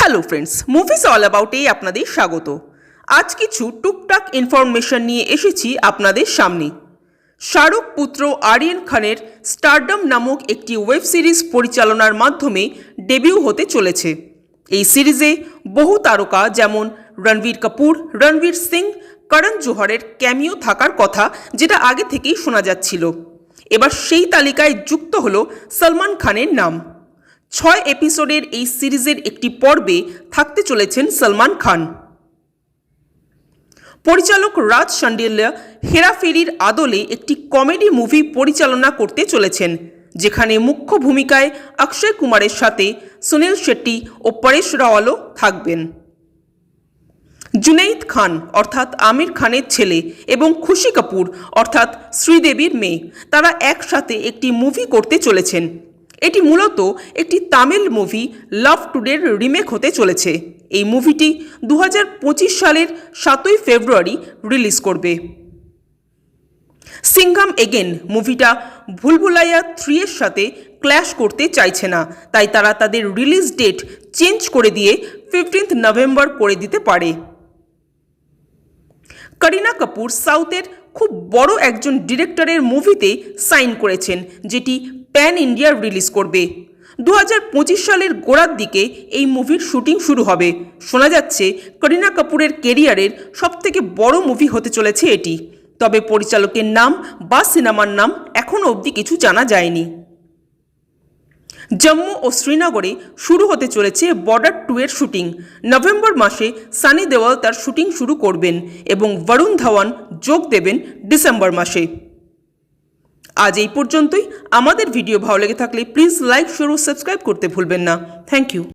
Hello friends, movies all অ্যাবাউটে আপনাদের স্বাগত। আজ কিছু টুকটাক ইনফরমেশন নিয়ে এসেছি আপনাদের সামনে। শাহরুখ পুত্র আরিয়ান খানের স্টারডম নামক একটি ওয়েব সিরিজ পরিচালনার মাধ্যমে ডেবিউ হতে চলেছে। এই সিরিজে বহু তারকা যেমন রণবীর কাপুর, রণবীর সিং, করণ জোহরের ক্যামিও থাকার কথা, যেটা আগে থেকেই শোনা যাচ্ছিল। এবার সেই তালিকায় যুক্ত হলো সলমান খানের নাম। 6 এপিসোডের এই সিরিজের একটি পর্বে থাকতে চলেছেন সলমান খান। পরিচালক রাজ শান্ডিল্য হেরাফেরির আদলে একটি কমেডি মুভি পরিচালনা করতে চলেছেন, যেখানে মুখ্য ভূমিকায় অক্ষয় কুমারের সাথে সুনীল শেট্টি ও পরেশ রাওয়ালও থাকবেন। জুনাইদ খান অর্থাৎ আমির খানের ছেলে এবং খুশি কাপুর অর্থাৎ শ্রীদেবীর মেয়ে, তারা একসাথে একটি মুভি করতে চলেছেন। এটি মূলত একটি তামিল মুভি লাভ টুডের রিমেক হতে চলেছে। এই মুভিটি 2025 সালের 7 ফেব্রুয়ারি রিলিজ করবে। সিঙ্ঘাম এগেন মুভিটা ভুলভুলাইয়া 3 এর সাথে ক্ল্যাশ করতে চাইছে না, তাই তারা তাদের রিলিজ ডেট চেঞ্জ করে দিয়ে 15 নভেম্বর করে দিতে পারে। করিনা কাপুর সাউথের খুব বড় একজন ডিরেক্টরের মুভিতে সাইন করেছেন, যেটি প্যান ইন্ডিয়া রিলিজ করবে। 2025 সালের গোড়ার দিকে এই মুভির শুটিং শুরু হবে। শোনা যাচ্ছে করিনা কাপুরের কেরিয়ারের সবথেকে বড় মুভি হতে চলেছে এটি। তবে পরিচালকের নাম বা সিনেমার নাম এখনও অবধি কিছু জানা যায়নি। জম্মু ও শ্রীনগরে শুরু হতে চলেছে বর্ডার 2 এর শুটিং। নভেম্বর মাসে সানি দেওয়াল তার শুটিং শুরু করবেন এবং বরুণ ধাওয়ান যোগ দেবেন ডিসেম্বর মাসে। আজ এই পর্যন্তই। আমাদের ভিডিও ভালো লেগে থাকলে প্লিজ লাইক, শেয়ার ও সাবস্ক্রাইব করতে ভুলবেন না। Thank you.